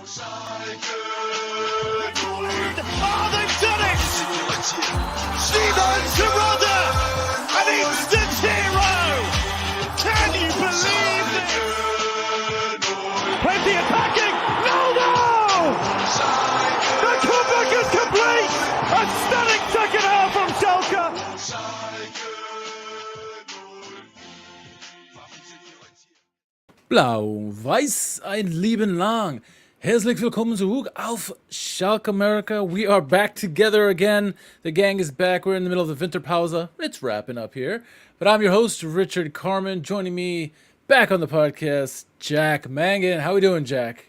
Schalke. Oh, they've done it! Hindrunde, an instant hero! Can you believe it? Plenty attacking! No! The comeback is complete! A stunning second half from Schalke! Blau-Weiß, ein Leben lang. Herzlich willkommen zurück auf SchalkeMerica. We are back together again. The gang is back. We're in the middle of the Winterpause. It's wrapping up here. But I'm your host, Richard Carmen. Joining me back on the podcast, Jack Mangan. How we doing, Jack?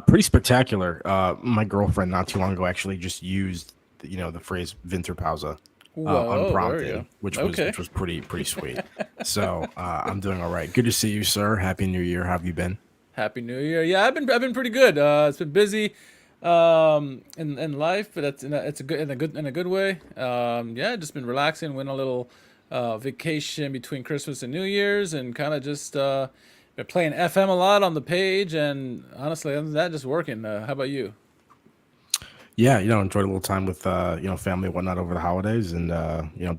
Pretty spectacular. My girlfriend not too long ago actually just used the phrase Winterpause unprompted, which was pretty sweet. So I'm doing all right. Good to see you, sir. Happy New Year. How have you been? Happy New Year. Yeah, I've been pretty good. It's been busy in life, but it's a good way. Just been relaxing. Went on a little vacation between Christmas and New Year's, and kind of just been playing FM a lot on the page. And honestly, other than that, just working. How about you? Yeah, enjoyed a little time with family and whatnot over the holidays, and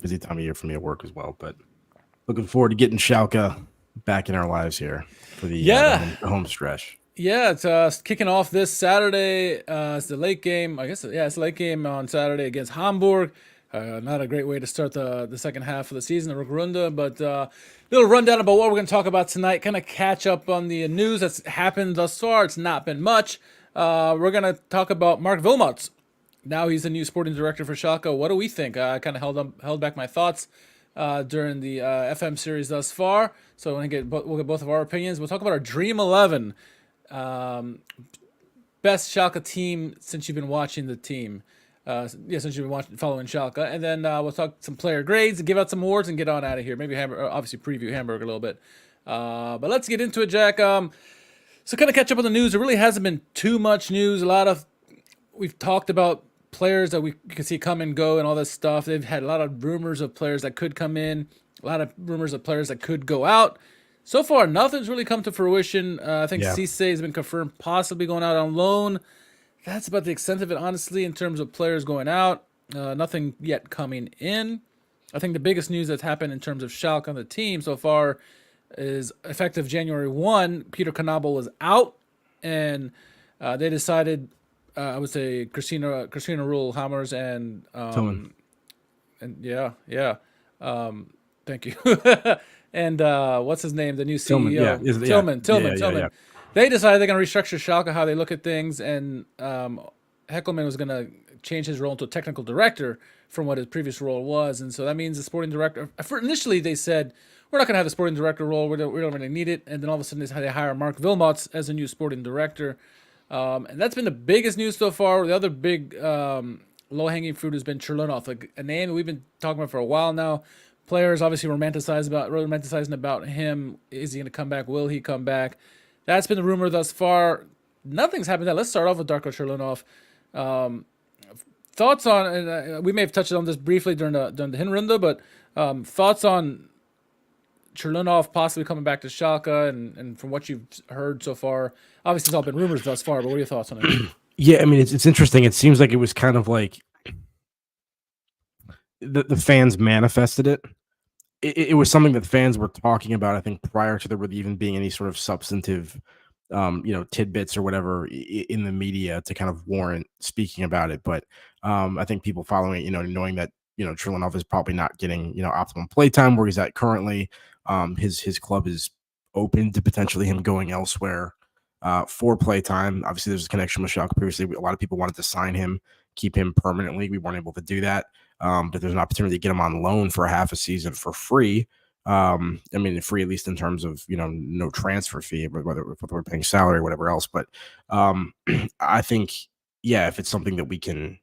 busy time of year for me at work as well. But looking forward to getting Schalke back in our lives here for the home stretch. Yeah, it's kicking off this Saturday. It's the late game. I guess it's the late game on Saturday against Hamburg. Not a great way to start the second half of the season, the Hindrunde, but little rundown about what we're going to talk about tonight. Kind of catch up on the news that's happened thus far. It's not been much. We're going to talk about Marc Wilmots. Now he's the new sporting director for Schalke. What do we think? I kind of held back my thoughts during the FM series thus far. So we'll get both of our opinions. We'll talk about our Dream 11. Best Schalke team since you've been watching the team. Since you've been following Schalke. And then we'll talk some player grades and give out some awards and get on out of here. Maybe obviously preview Hamburg a little bit. But let's get into it, Jack. So kind of catch up on the news. There really hasn't been too much news. We've talked about players that we can see come and go and all this stuff. They've had a lot of rumors of players that could come in, a lot of rumors of players that could go out. So far, nothing's really come to fruition. I think Cisse has been confirmed possibly going out on loan. That's about the extent of it, honestly, in terms of players going out. Nothing yet coming in. I think the biggest news that's happened in terms of Schalke on the team so far is effective January 1, Peter Knabel was out, and they decided, I would say, Christina Ruhl-Hammers and thank you. And what's his name? The new CEO, Tillman. They decided they're going to restructure Schalke, how they look at things, and Heckelman was going to change his role to a technical director from what his previous role was, and so that means the sporting director. Initially, they said we're not going to have a sporting director role. We don't really need it, and then all of a sudden they hire Marc Wilmots as a new sporting director. And that's been the biggest news so far. The other big low-hanging fruit has been Churlinov, a name we've been talking about for a while now. Players obviously romanticizing about him. Is he going to come back? Will he come back? That's been the rumor thus far. Nothing's happened. Let's start off with Darko Churlinov. Thoughts on? And we may have touched on this briefly during the Hindrunde, but thoughts on Churlinov possibly coming back to Schalke, and from what you've heard so far, obviously it's all been rumors thus far, but what are your thoughts on it? Yeah, I mean, it's interesting. It seems like it was kind of like the fans manifested it. It was something that fans were talking about, I think, prior to there really even being any sort of substantive, tidbits or whatever in the media to kind of warrant speaking about it. But I think people following it, knowing that, Churlinov is probably not getting, optimum play time where he's at currently. His club is open to potentially him going elsewhere for play time. Obviously, there's a connection with Schalke previously. A lot of people wanted to sign him, keep him permanently. We weren't able to do that. But there's an opportunity to get him on loan for half a season for free. Free at least in terms of, no transfer fee, whether we're paying salary or whatever else. But I think, if it's something that we can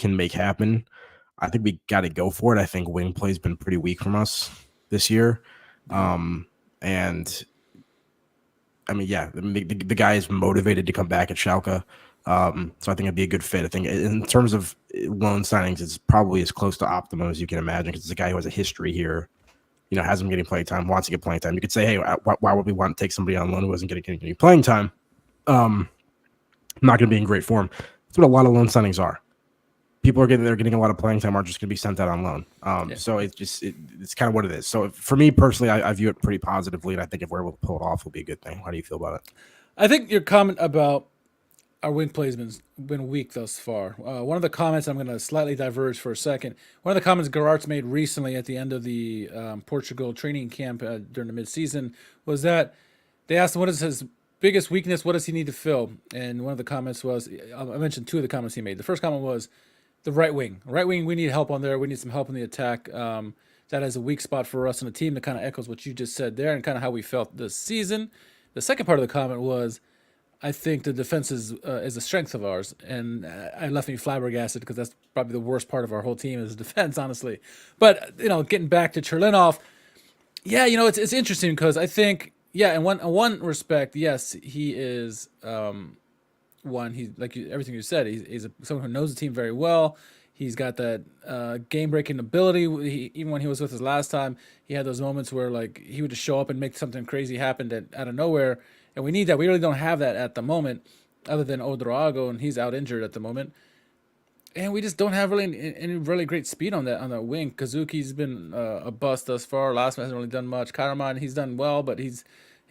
make happen, I think we got to go for it. I think wing play has been pretty weak from us this year. The guy is motivated to come back at Schalke. So I think it'd be a good fit. I think in terms of loan signings, it's probably as close to optimum as you can imagine because it's a guy who has a history here, has him getting playing time, wants to get playing time. You could say, hey, why would we want to take somebody on loan who wasn't getting any playing time? not going to be in great form. That's what a lot of loan signings are. People are getting a lot of playing time, are just going to be sent out on loan. So it's kind of what it is. So for me personally, I view it pretty positively, and I think if we're able to pull it off, it'll be a good thing. How do you feel about it? I think your comment about our wing play has been weak thus far. One of the comments, I'm going to slightly diverge for a second. One of the comments Gerard's made recently at the end of the Portugal training camp during the midseason was that they asked him what is his biggest weakness, what does he need to fill? And one of the comments was, I mentioned two of the comments he made. The first comment was the right wing. Right wing, we need help on there. We need some help in the attack. That is a weak spot for us in the team. That kind of echoes what you just said there and kind of how we felt this season. The second part of the comment was, I think the defense is a strength of ours, and I left me flabbergasted because that's probably the worst part of our whole team is defense, honestly. But getting back to Churlinov, yeah, it's interesting because I think in one respect, yes, he is one. He everything you said. He's someone who knows the team very well. He's got that game-breaking ability. Even when he was with us last time, he had those moments where he would just show up and make something crazy happen out of nowhere. And we need that. We really don't have that at the moment, other than Odrago, and he's out injured at the moment. And we just don't have any really great speed on that wing. Kazuki's been a bust thus far. Last man hasn't really done much. Karaman, he's done well, but he's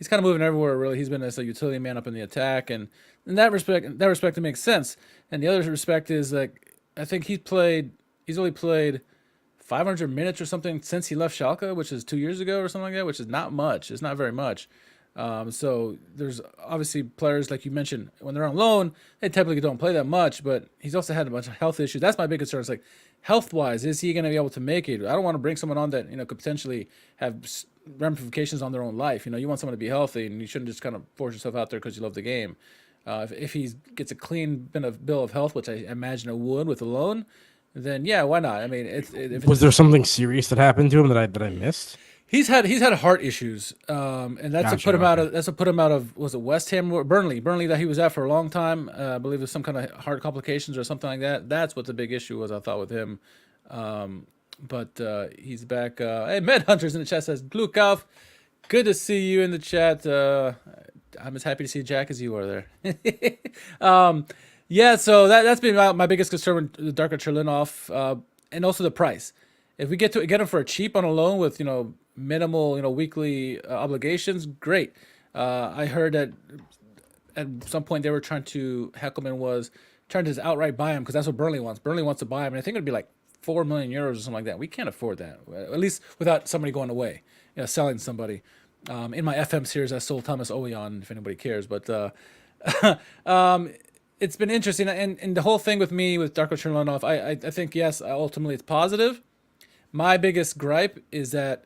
kind of moving everywhere. Really, he's been as a utility man up in the attack, and in that respect, it makes sense. And the other respect is I think he's only played 500 minutes or something since he left Schalke, which is 2 years ago or something like that, which is not much. It's not very much. So there's obviously players like you mentioned when they're on loan, they typically don't play that much, but he's also had a bunch of health issues. That's my big concern. It's health wise, is he going to be able to make it? I don't want to bring someone on that, could potentially have ramifications on their own life. You want someone to be healthy, and you shouldn't just kind of force yourself out there because you love the game. If he gets a clean bill of health, which I imagine it would with a loan, then yeah, why not? I mean, was there something serious that happened to him that I missed? He's had heart issues, and that's what put him out of was it West Ham or Burnley that he was at for a long time. I believe it was some kind of heart complications or something like that. That's what the big issue was, I thought, with him. But he's back. Hey, Med Hunters in the chat says Glukov, good to see you in the chat. I'm as happy to see Jack as you are there. Yeah, so that's been my biggest concern with Darko Churlinov, and also the price. If we get him for a cheap on a loan with minimal weekly obligations, great. I heard that at some point they were trying to Heckelman was trying to just outright buy him because that's what Burnley wants. Burnley wants to buy him, and I think it'd be 4 million euros or something like that. We can't afford that, at least without somebody going away, selling somebody. In my FM series, I sold Thomas Oweon, if anybody cares, but it's been interesting, and the whole thing with Darko Churlinov, I think yes, ultimately it's positive. My biggest gripe is that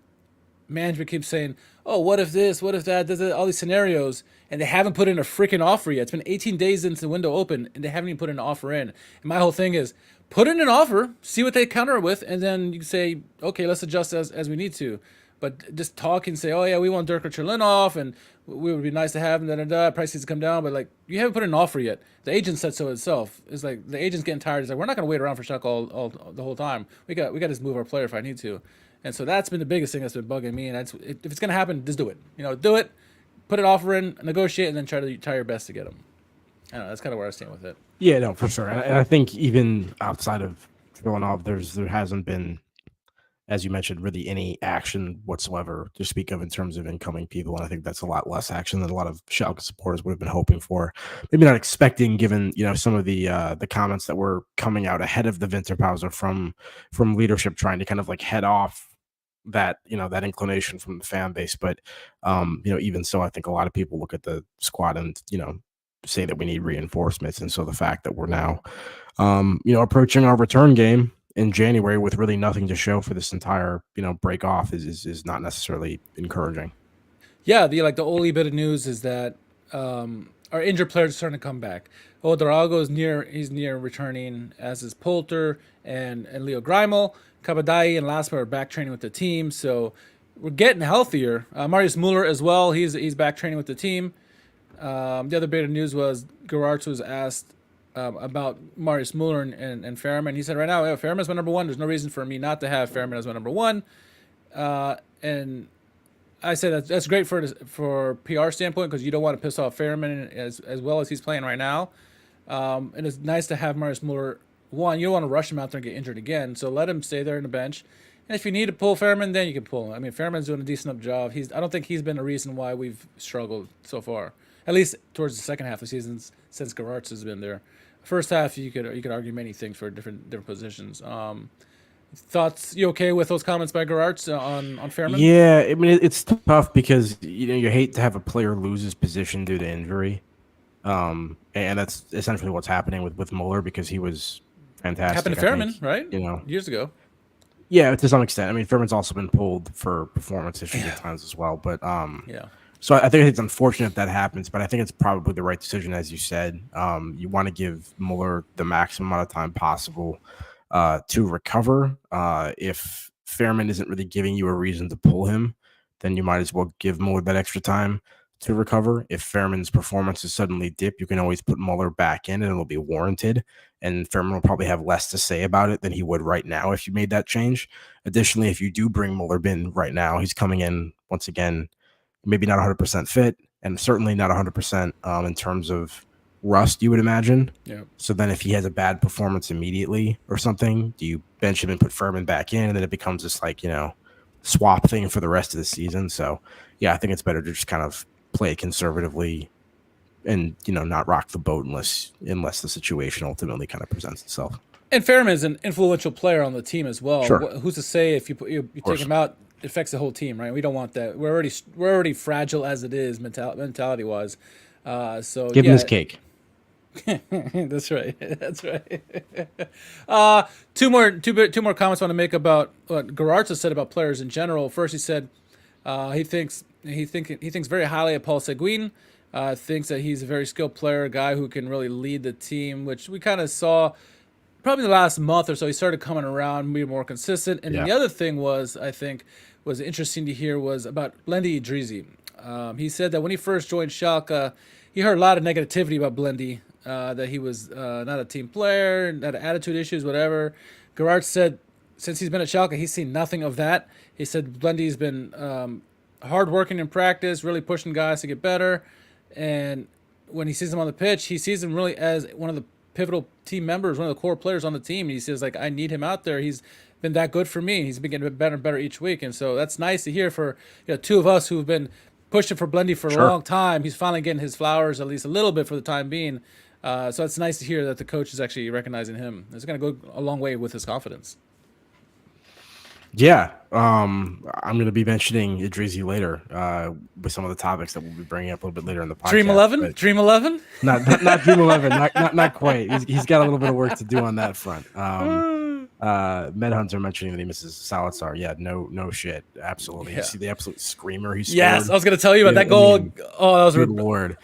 management keeps saying, oh, what if this, what if that, there's all these scenarios, and they haven't put in a freaking offer yet. It's been 18 days since the window open, and they haven't even put an offer in. And my whole thing is, put in an offer, see what they counter with, and then you can say, okay, let's adjust as we need to. But just talk and say, oh, yeah, we want Darko Churlinov, and we would be nice to have him, price needs to come down, but you haven't put in an offer yet. The agent said so itself. It's the agent's getting tired. It's we're not going to wait around for Schalke all the whole time. We got to just move our player if I need to. And so that's been the biggest thing that's been bugging me. And if it's going to happen, just do it. Do it, put an offer in, negotiate, and then try your best to get him. I don't know. That's kind of where I stand with it. Yeah, no, for sure. And I think even outside of Churlinov, there hasn't been, as you mentioned, really any action whatsoever to speak of in terms of incoming people. And I think that's a lot less action than a lot of Schalke supporters would have been hoping for. Maybe not expecting, given some of the comments that were coming out ahead of the Winterpause from leadership trying to kind of head off that that inclination from the fan base. But even so, I think a lot of people look at the squad and say that we need reinforcements. And so the fact that we're now approaching our return game in January with really nothing to show for this entire break off is not necessarily encouraging. Yeah, the only bit of news is that our injured players are starting to come back. Odrago is near returning, as is Polter and Leo Greimel. Kabadai and Lasma are back training with the team, so we're getting healthier. Marius Muller as well, he's back training with the team. The other bit of news was Gerard was asked about Marius Muller and Fairman. He said, right now, Fairman's my number one. There's no reason for me not to have Fairman as my number one. And I said that's great for PR standpoint because you don't want to piss off Fairman as well as he's playing right now. And it's nice to have Marius Muller. One, you don't want to rush him out there and get injured again, so let him stay there on the bench. And if you need to pull Fairman, then you can pull him. I mean, Fairman's doing a decent enough job. I don't think he's been a reason why we've struggled so far, at least towards the second half of the season since Gerards has been there. First half, you could argue many things for different positions. Thoughts? You okay with those comments by Gerards on Fairman? Yeah, I mean it's tough because you hate to have a player lose his position due to injury, and that's essentially what's happening with Muller because he was fantastic. Happened to Fairman, right? Years ago. Yeah, to some extent. I mean, Fairman's also been pulled for performance issues at times as well. But yeah. So I think it's unfortunate that happens, but I think it's probably the right decision, as you said. You want to give Muller the maximum amount of time possible to recover. If Fairman isn't really giving you a reason to pull him, then you might as well give Muller that extra time to recover. If Fairman's performances suddenly dip, you can always put Muller back in and it'll be warranted. And Fairman will probably have less to say about it than he would right now if you made that change. Additionally, if you do bring Muller in right now, he's coming in once again, maybe not 100% fit and certainly not 100% in terms of rust, you would imagine. Yeah. So then if he has a bad performance immediately or something, do you bench him and put Fairman back in? And then it becomes this swap thing for the rest of the season. So yeah, I think it's better to just kind of play it conservatively and, not rock the boat unless the situation ultimately kind of presents itself. And Fairman is an influential player on the team as well. Sure. Who's to say if you take him out, it affects the whole team, right? We don't want that. We're already fragile as it is mentality wise. So give him his cake. That's right. That's right. Two more comments I want to make about what Gerards has said about players in general. First, he said he thinks very highly of Paul Seguin. Thinks that he's a very skilled player, a guy who can really lead the team, which we kind of saw probably the last month or so. He started coming around, being more consistent. And the other thing was interesting to hear was about Blendy Idrizi. He said that when he first joined Schalke, he heard a lot of negativity about Blendy. That he was not a team player, had attitude issues, whatever. Gerard said since he's been at Schalke, he's seen nothing of that. He said Blendy's been hard-working in practice, really pushing guys to get better. And when he sees him on the pitch, he sees him really as one of the pivotal team members, one of the core players on the team. He says, I need him out there. He's been that good for me. He's been getting better and better each week. And so that's nice to hear for two of us who've been pushing for Blendy for a long time. He's finally getting his flowers, at least a little bit for the time being. So it's nice to hear that the coach is actually recognizing him. It's going to go a long way with his confidence. Yeah, I'm going to be mentioning Idrizi later with some of the topics that we'll be bringing up a little bit later in the podcast. Dream 11? Dream 11? Not Dream 11, not quite. He's got a little bit of work to do on that front. Medhunter mentioning that he misses Salazar. Yeah, no shit. Absolutely. Yeah. You see the absolute screamer he scored? Yes, I was going to tell you about that goal. That was good Lord.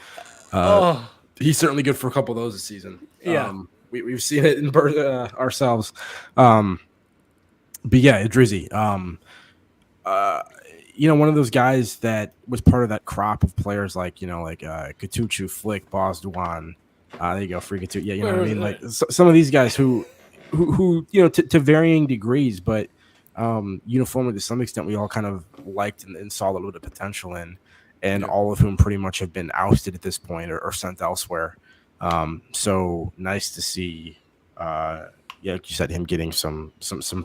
He's certainly good for a couple of those this season. Yeah. We've seen it in ourselves. But yeah, Idrizi, one of those guys that was part of that crop of players like Katuchu, Flick, Bosduan. There you go, free Katuchu. Yeah, you know what I mean? Like some of these guys who to varying degrees, but uniformly to some extent, we all kind of liked and saw a little bit of potential in. And all of whom pretty much have been ousted at this point or sent elsewhere. So nice to see, like you said, him getting some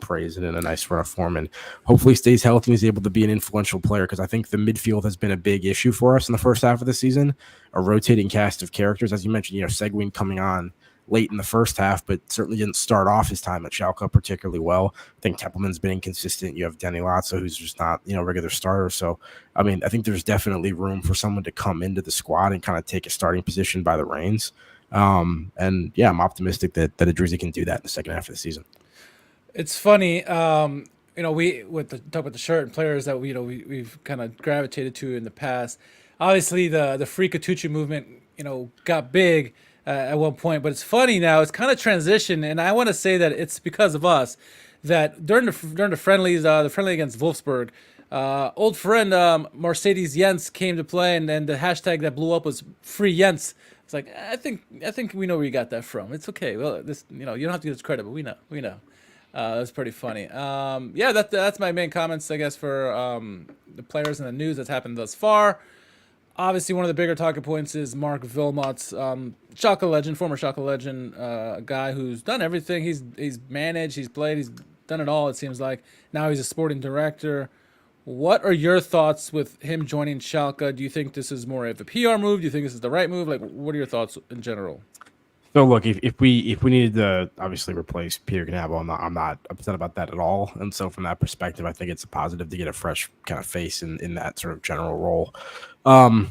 praise and in a nice run of form, and hopefully stays healthy and is able to be an influential player, because I think the midfield has been a big issue for us in the first half of the season. A rotating cast of characters, as you mentioned, Seguin coming on late in the first half, but certainly didn't start off his time at Schalke particularly well. I think Teppelman's been inconsistent. You have Denny Latzo, who's just not, regular starter. So, I mean, I think there's definitely room for someone to come into the squad and kind of take a starting position by the reins. And yeah, I'm optimistic that Idrizi can do that in the second half of the season. It's funny, we talk about the shirt and players that we've kind of gravitated to in the past. Obviously, the free Katuchu movement, got big at one point, but it's funny now. It's kind of transitioned, and I want to say that it's because of us that during the friendlies, the friendly against Wolfsburg, old friend Mercedes Jens came to play, and the hashtag that blew up was Free Jens. It's like, I think we know where you got that from. It's okay. Well, this you don't have to give us credit, but we know. That's pretty funny. That's my main comments, I guess, for the players and the news that's happened thus far. Obviously, one of the bigger talking points is Marc Wilmots, Schalke legend, former Schalke legend, a guy who's done everything. He's managed, he's played, he's done it all. It seems like now he's a sporting director. What are your thoughts with him joining Schalke? Do you think this is more of a PR move? Do you think this is the right move? Like, what are your thoughts in general? So look, if we needed to obviously replace Peter Knabel, I'm not upset about that at all. And so from that perspective, I think it's a positive to get a fresh kind of face in that sort of general role. I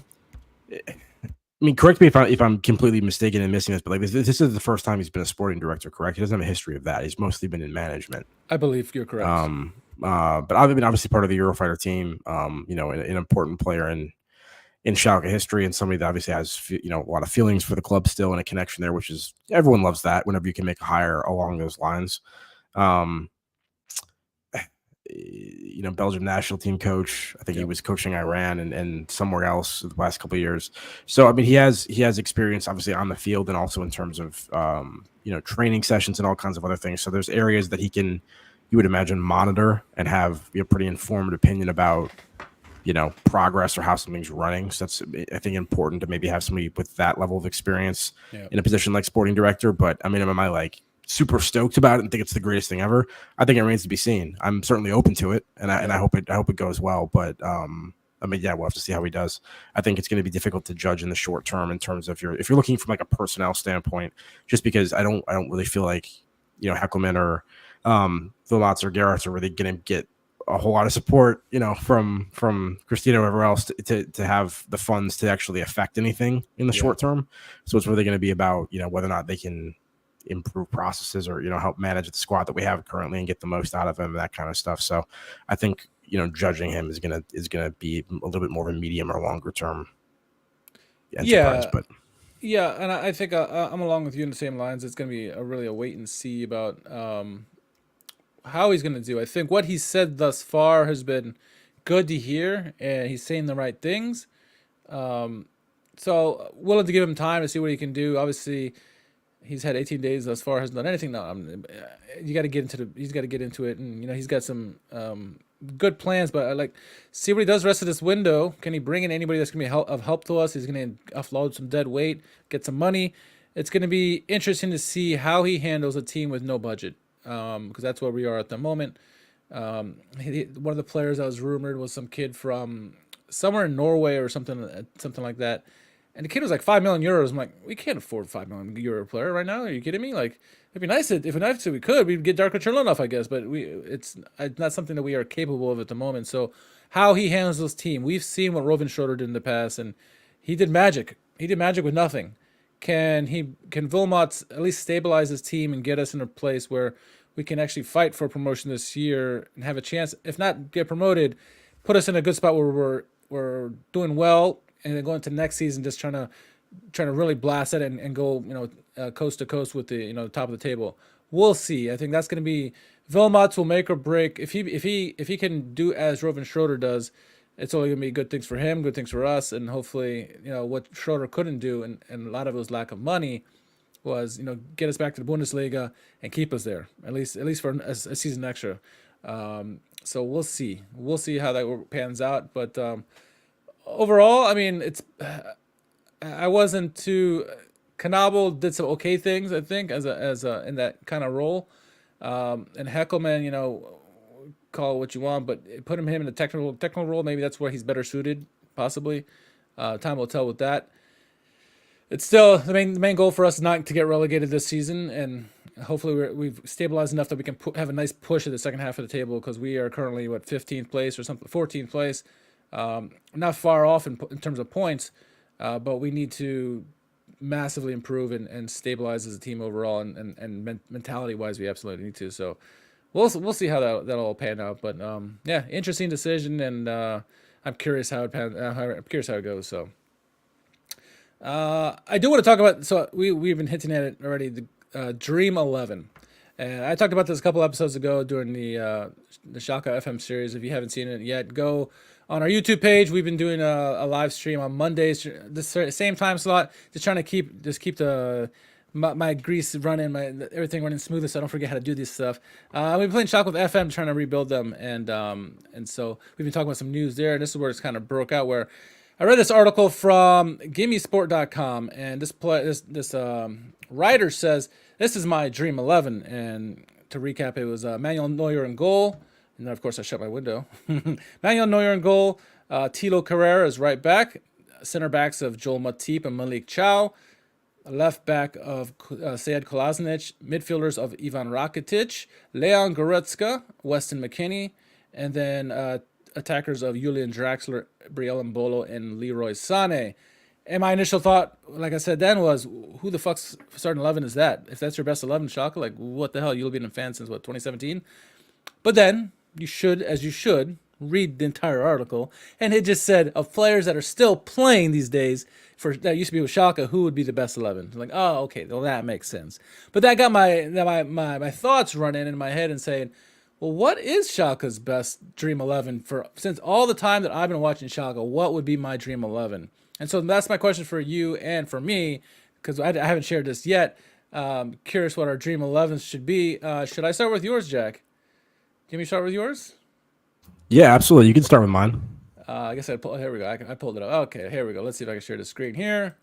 mean, correct me if I'm completely mistaken in missing this, but like this is the first time he's been a sporting director, correct? He doesn't have a history of that. He's mostly been in management. I believe you're correct. But I've been obviously part of the Eurofighter team. An important player in Schalke history, and somebody that obviously has a lot of feelings for the club still, and a connection there, which is everyone loves that whenever you can make a hire along those lines. Belgium national team coach. I think he was coaching Iran and somewhere else the last couple of years. So I mean, he has experience obviously on the field and also in terms of training sessions and all kinds of other things. So there's areas that he can, you would imagine, monitor and have a pretty informed opinion about progress or how something's running. So that's, I think, important to maybe have somebody with that level of experience in a position like sporting director. But I mean, am I like super stoked about it and think it's the greatest thing ever? I think it remains to be seen. I'm certainly open to it, and I hope it goes well. But we'll have to see how he does. I think it's going to be difficult to judge in the short term in terms of if you're looking from like a personnel standpoint, just because I don't really feel like Heckelman or Wilmots or Gareth are really going to get a whole lot of support, from Christina or whoever else to have the funds to actually affect anything in the short term. So it's really going to be about whether or not they can improve processes or help manage the squad that we have currently and get the most out of him, that kind of stuff. So I think judging him is gonna be a little bit more of a medium or longer term enterprise. And I think I'm along with you in the same lines. It's gonna be really a wait and see about how he's gonna do. I think what he's said thus far has been good to hear, and he's saying the right things. So willing to give him time to see what he can do. Obviously, he's had 18 days thus far, hasn't done anything. No, you got to get into it, and he's got some good plans. But I like see what he does the rest of this window. Can he bring in anybody that's gonna be of help to us? He's gonna offload some dead weight, get some money. It's gonna be interesting to see how he handles a team with no budget, because that's where we are at the moment. One of the players that was rumored was some kid from somewhere in Norway or something like that. And the kid was like 5 million euros. I'm like, we can't afford a 5 million euro player right now. Are you kidding me? Like, it'd be nice if we could, we'd get Darko Churlinov, I guess. But it's not something that we are capable of at the moment. So how he handles this team, we've seen what Rovin Schroeder did in the past, and he did magic. He did magic with nothing. Can Wilmots at least stabilize his team and get us in a place where we can actually fight for promotion this year and have a chance, if not get promoted, put us in a good spot where we're doing well, and then going to next season just trying to really blast it and go coast to coast with the top of the table. We'll see. I think that's going to be Wilmots will make or break. If he can do as Rovin Schroeder does, it's only going to be good things for him, good things for us, and hopefully what Schroeder couldn't do, and a lot of it was lack of money, was get us back to the Bundesliga and keep us there at least for a season extra. So we'll see how that pans out, but. Overall, I mean, I wasn't too. Knabel did some okay things, I think, as a in that kind of role, and Heckelman, call it what you want, but put him in a technical role. Maybe that's where he's better suited, possibly. Time will tell with that. It's still the main goal for us is not to get relegated this season, and hopefully we've stabilized enough that we can have a nice push at the second half of the table, because we are currently 15th place or something, 14th place. Not far off in terms of points, but we need to massively improve and stabilize as a team overall, and mentality-wise, we absolutely need to. So we'll see how that'll all pan out. But interesting decision, and I'm curious how it goes. So I do want to talk about. So we've been hinting at it already. The Dream 11. And I talked about this a couple episodes ago during the Schalke FM series. If you haven't seen it yet, go on our YouTube page. We've been doing a live stream on Mondays, the same time slot, just trying to keep my grease running, everything running smoothly, so I don't forget how to do this stuff. We've been playing Schalke with FM, trying to rebuild them, and so we've been talking about some news there. And this is where it's kind of broke out, where I read this article from GimmeSport.com, and this writer says this is my Dream 11. And to recap, it was Manuel Neuer in goal, and then of course I shut my window. Manuel Neuer in goal, Tilo Carrera is right back, center backs of Joel Matip and Malik Chow, left back of Sead Kolasinac, midfielders of Ivan Rakitic, Leon Goretzka, Weston McKennie, and then attackers of Julian Draxler, Brielle Mbolo, and Leroy Sané. And my initial thought, like I said then, was who the fuck's starting 11 is that? If that's your best 11, Schalke, like what the hell? You've been a fan since what, 2017? But then you should, as you should, read the entire article, and it just said of players that are still playing these days for that used to be with Schalke, who would be the best 11? Like, oh, okay, well that makes sense. But that got my thoughts running in my head and saying, well, what is Schalke's best Dream 11 for since all the time that I've been watching Schalke? What would be my Dream 11? And so that's my question for you and for me, because I haven't shared this yet. Curious what our Dream 11s should be. Should I start with yours, Jack? Can we start with yours? Yeah, absolutely. You can start with mine. I guess here we go. I pulled it up. Okay, here we go. Let's see if I can share the screen here.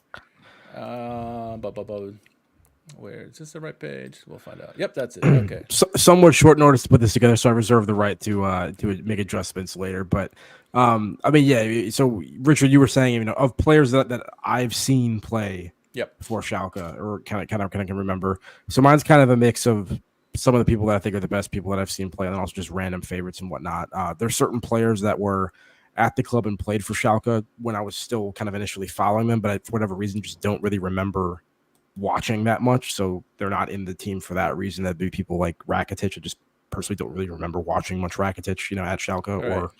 Where is this the right page? We'll find out. Yep, that's it. Okay. Somewhat short notice to put this together, so I reserve the right to make adjustments later. But I mean, yeah. So Richard, you were saying, of players that I've seen play, yep, for Schalke, or kind of can remember. So mine's kind of a mix of some of the people that I think are the best people that I've seen play, and also just random favorites and whatnot. There's certain players that were at the club and played for Schalke when I was still kind of initially following them, but I, for whatever reason, just don't really remember watching that much, so they're not in the team for that reason. That'd be people like Rakitic. I just personally don't really remember watching much Rakitic, at Schalke, right, or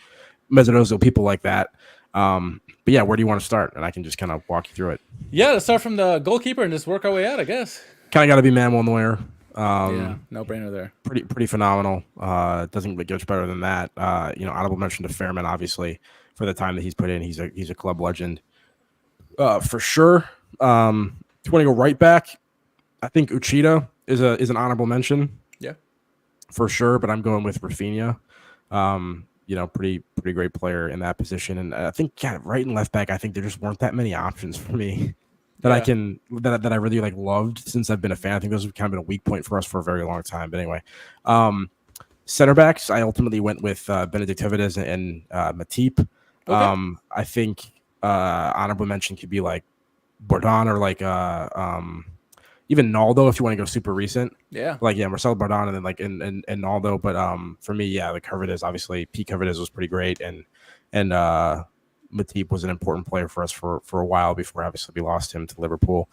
Mezzonozo, people like that. But yeah, where do you want to start? And I can just kind of walk you through it. Yeah, let's start from the goalkeeper and just work our way out, I guess. Kind of got to be Manuel Neuer. Yeah, no brainer there. Pretty phenomenal. Doesn't get much better than that. Honorable mention to Fairman, obviously, for the time that he's put in. He's a club legend, for sure. If you want to go right back, I think Uchida is an honorable mention. Yeah, for sure. But I'm going with Rafinha. Pretty great player in that position. And I think right and left back, I think there just weren't that many options for me that I really loved since I've been a fan. I think those have kind of been a weak point for us for a very long time. But anyway, center backs, I ultimately went with Benedict Höwedes and Matip. Okay. I think honorable mention could be like Bourdon or even Naldo if you want to go super recent. Yeah. Marcelo Bourdon and then and Naldo. But for me, Höwedes, obviously Pete Höwedes was pretty great, and Matip was an important player for us for a while before obviously we lost him to Liverpool.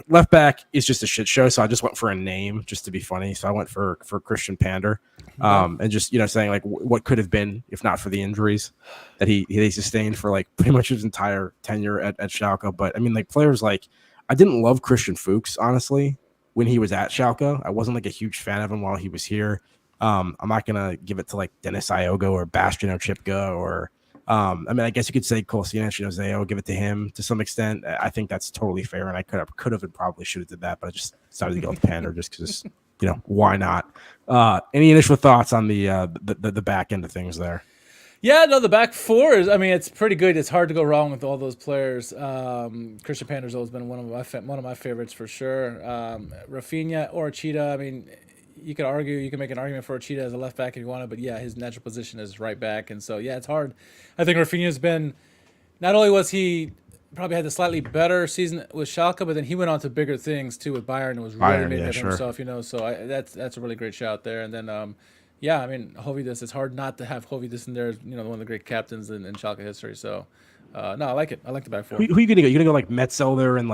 Left back is just a shit show, so I just went for a name just to be funny. So I went for Christian Pander, and just saying what could have been if not for the injuries that he sustained for pretty much his entire tenure at Schalke. But I mean, players I didn't love Christian Fuchs honestly when he was at Schalke. I wasn't a huge fan of him while he was here. I'm not gonna give it to Dennis Iogo or Bastian Oczipka or. I guess you could say Kolasinac, Zayo, give it to him to some extent. I think that's totally fair, and I could have and probably should have did that, but I just decided to go with Pander just because, why not? Any initial thoughts on the back end of things there? Yeah, no, the back four is. I mean, it's pretty good. It's hard to go wrong with all those players. Christian Pander's always been one of my favorites for sure. Rafinha or Uchida. I mean, you can make an argument for Uchida as a left back if you want to, but yeah, his natural position is right back, and so yeah, it's hard. I think Rafinha's been. Not only was he probably had the slightly better season with Schalke, but then he went on to bigger things too with Bayern and was really made it himself. So that's a really great shout there. And then Höwedes, it's hard not to have Höwedes in there. One of the great captains in Schalke history. So no, I like it. I like the back four. Who are you gonna go? You're gonna go Metzelder and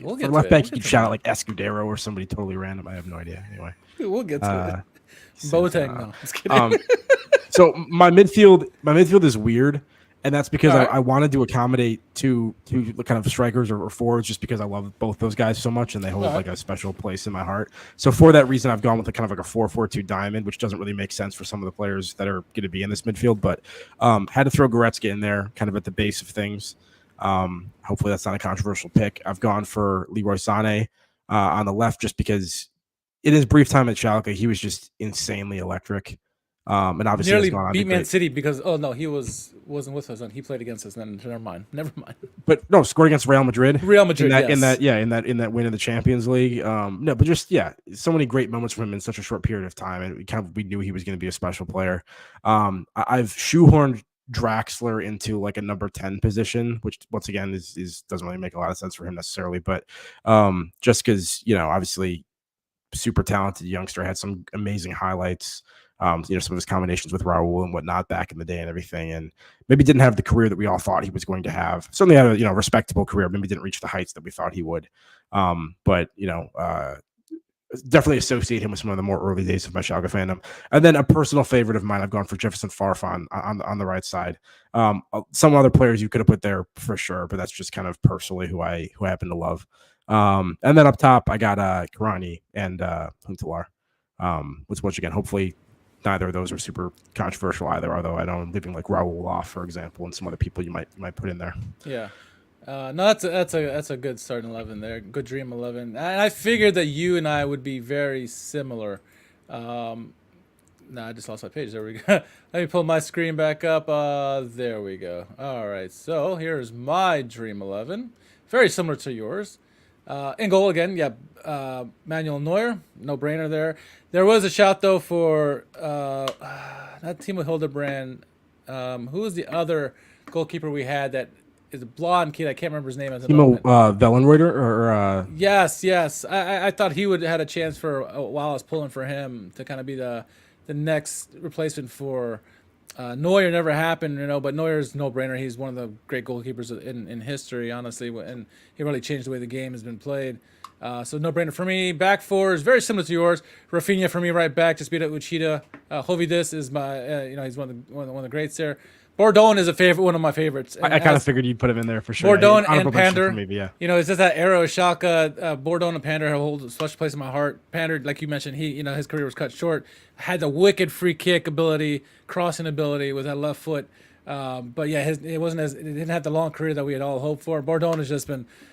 we'll for left back. You could shout out Escudero or somebody totally random. I have no idea. Anyway, we'll get to it. Boateng, no, just kidding. So my midfield is weird, and that's because I wanted to accommodate two kind of strikers or forwards, just because I love both those guys so much, and they hold a special place in my heart. So for that reason, I've gone with a 4-4-2 diamond, which doesn't really make sense for some of the players that are going to be in this midfield, but had to throw Goretzka in there, kind of at the base of things. Hopefully that's not a controversial pick. I've gone for Leroy Sané on the left, just because in his brief time at Schalke, he was just insanely electric. And obviously has Nearly gone on to beat Man great. City because no, he wasn't with us. He played against us. Then never mind. But no, scored against Real Madrid. Real Madrid, in yes. that win in the Champions League. No, but just so many great moments from him in such a short period of time, and we knew he was going to be a special player. I've shoehorned Draxler into like a number 10 position, which once again is doesn't really make a lot of sense for him necessarily, but just because obviously super talented youngster, had some amazing highlights. Some of his combinations with Raul and whatnot back in the day and everything, and maybe didn't have the career that we all thought he was going to have. Certainly had a respectable career. Maybe didn't reach the heights that we thought he would. But definitely associate him with some of the more early days of my Schalke fandom. And then a personal favorite of mine, I've gone for Jefferson Farfan on the right side. Some other players you could have put there for sure, but that's just kind of personally who I happen to love. And then up top, I got Karani and Huntelaar, which once again, hopefully neither of those are super controversial either, although I know I'm leaving like Raul off, for example, and some other people you might put in there. Yeah. No, that's a good starting 11 there. Good dream 11. And I figured that you and I would be very similar. No, I just lost my page. There we go. Let me pull my screen back up. There we go. All right. So here's my dream 11. Very similar to yours. In goal again, Manuel Neuer, no brainer there. There was a shout though for not Timo Hildebrand. Who was the other goalkeeper we had that is a blonde kid? I can't remember his name at the Timo moment. Vellenreuter or Yes. I thought he would had a chance for a while. I was pulling for him to kind of be the next replacement for Neuer. Never happened, but Neuer's no brainer. He's one of the great goalkeepers in history, honestly, and he really changed the way the game has been played. So no brainer for me. Back four is very similar to yours. Rafinha for me, right back. Just beat out Uchida. Hovidis is my, he's one of the greats there. Bordone is one of my favorites. I kind of figured you'd put him in there for sure. Bordone and Pander. Me, yeah. It's just that era of Schalke. Bordone and Pander hold a special place in my heart. Pander, like you mentioned, his career was cut short. Had the wicked free kick ability, crossing ability with that left foot. But yeah, it didn't have the long career that we had all hoped for. Bordone has just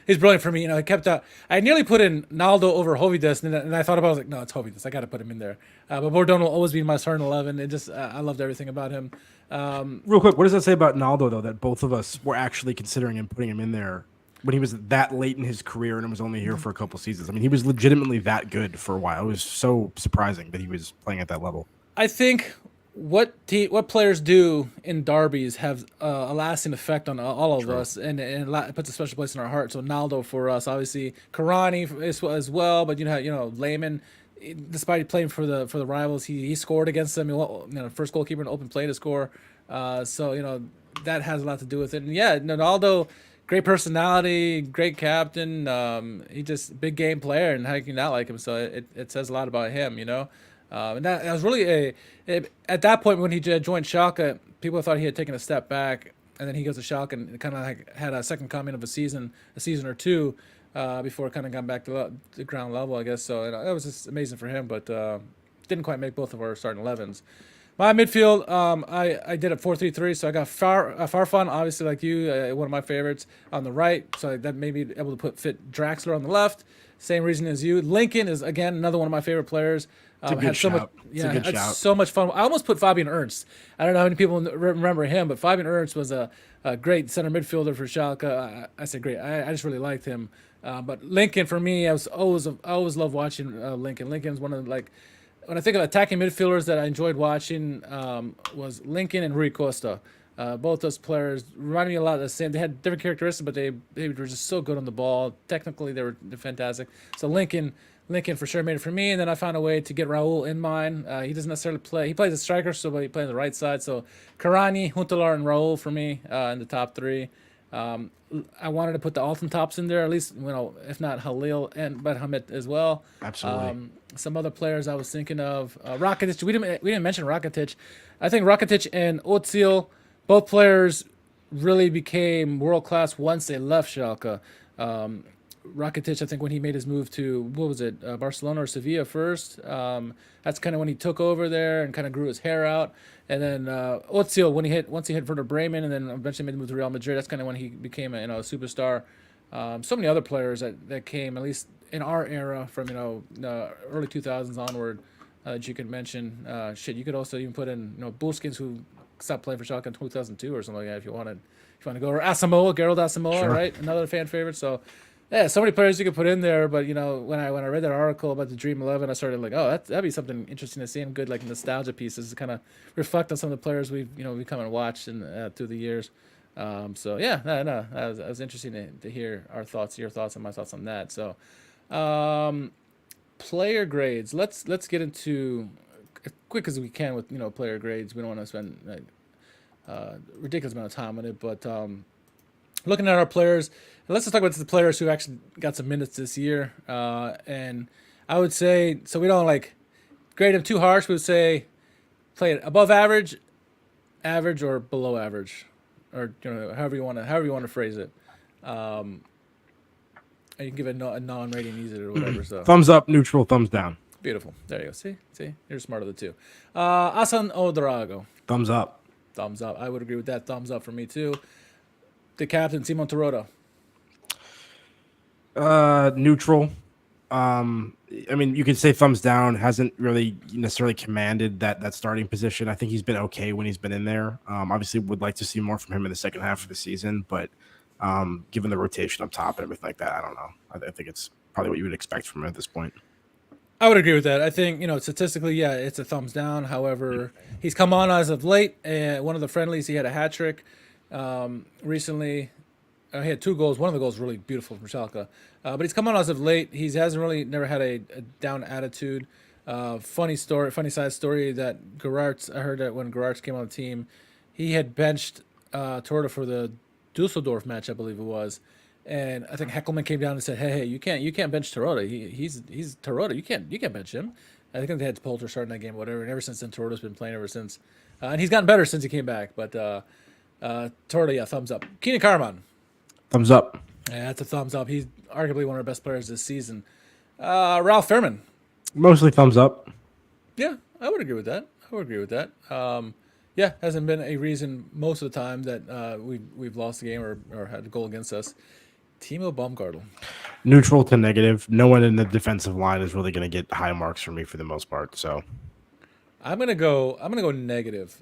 he's brilliant for me. He kept I nearly put in Naldo over Hovidis, and I thought about it, I was like, no, it's Hovidis. I got to put him in there. But Bordone will always be my starting 11. I loved everything about him. Real quick, what does that say about Naldo though? That both of us were actually considering him putting him in there when he was that late in his career and was only here for a couple seasons. I mean, he was legitimately that good for a while. It was so surprising that he was playing at that level. I think what players do in derbies have a lasting effect on all of us, and it puts a special place in our heart. So Naldo for us, obviously Karani as well, but Lehmann, despite playing for the rivals, he scored against them. First goalkeeper in open play to score. So that has a lot to do with it. And yeah, Naldo, great personality, great captain. He just big game player, and how can you not like him? So it says a lot about him, And that was really at that point when he joined Schalke, people thought he had taken a step back, and then he goes to Schalke and kind of like had a second coming of a season or two before it kind of got back to the ground level, I guess. So that was just amazing for him, but didn't quite make both of our starting 11s. My midfield, I did a 4-3-3, so I got Farfan, obviously like you, one of my favorites on the right, so that made me able to fit Draxler on the left. Same reason as you. Lincoln is again another one of my favorite players. Had so much fun. I almost put Fabian Ernst. I don't know how many people remember him, but Fabian Ernst was a great center midfielder for Schalke. I say great. I just really liked him. But Lincoln for me, I always love watching Lincoln. Lincoln's one of when I think of attacking midfielders that I enjoyed watching was Lincoln and Rui Costa. Both those players reminded me a lot of the same. They had different characteristics, but they were just so good on the ball. Technically, they're fantastic. So Lincoln for sure made it for me. And then I found a way to get Raul in mine. He doesn't necessarily play. He plays a striker, but he plays on the right side. So Karani, Huntelaar, and Raul for me in the top three. I wanted to put the Alton tops in there, at least, if not Halil but Hamid as well. Absolutely. Some other players I was thinking of. Rakitic. We didn't mention Rakitic. I think Rakitic and Özil, both players really became world class once they left Schalke. Rakitic, I think when he made his move to Barcelona or Sevilla first, that's kind of when he took over there and kind of grew his hair out. And then Özil, once he hit Werder Bremen, and then eventually made the move to Real Madrid, that's kind of when he became a superstar. So many other players that came, at least in our era, from early 2000s onward. that you could mention. You could also even put in Bulskins, who stopped playing for Schalke in 2002 or something like that. If you want to go, or Asamoah, Gerald Asamoah, Sure. right? Another fan favorite. So yeah, so many players you could put in there. But when I read that article about the Dream 11, I started like, oh, that'd be something interesting to see, and good like nostalgia pieces to kind of reflect on some of the players we've come and watched through the years. So yeah, no, that was interesting to hear your thoughts and my thoughts on that. So, player grades. Let's get into as quick as we can with player grades. We don't want to spend ridiculous amount of time on it, but looking at our players, let's just talk about the players who actually got some minutes this year. And I would say, so we don't grade them too harsh. We would say play it above average, average, or below average, or however you want to phrase it. And you can give it a non-rating either or whatever. So thumbs up, neutral, thumbs down. Beautiful. There you go. See, you're smart of the two. Asan Odrago. Thumbs up. Thumbs up. I would agree with that. Thumbs up for me too. The captain, Simon Terodde. Neutral. I mean, you could say thumbs down. Hasn't really necessarily commanded that starting position. I think he's been okay when he's been in there. Obviously, would like to see more from him in the second half of the season, but given the rotation up top and everything like that, I don't know. I think it's probably what you would expect from him at this point. I would agree with that. I think, statistically, yeah, it's a thumbs down. However, he's come on as of late. One of the friendlies, he had a hat trick recently. He had 2 goals. One of the goals was really beautiful from Schalke. But he's come on as of late. He never had a down attitude. Funny side story that Gerards, I heard that when Gerards came on the team, he had benched Terodde for the Dusseldorf match, I believe it was. And I think Heckelman came down and said, "Hey, you can't bench Terodde. He's Terodde. You can't bench him." I think they had Poulter starting that game, whatever. And ever since then, Terodde's been playing ever since, and he's gotten better since he came back. But Terodde, yeah, thumbs up. Keenan Karaman, thumbs up. Yeah, that's a thumbs up. He's arguably one of our best players this season. Ralph Fairman, mostly thumbs up. Yeah, I would agree with that. Yeah, hasn't been a reason most of the time that we've lost the game or had a goal against us. Timo Baumgartel. Neutral to negative. No one in the defensive line is really going to get high marks from me for the most part. So I'm gonna go negative.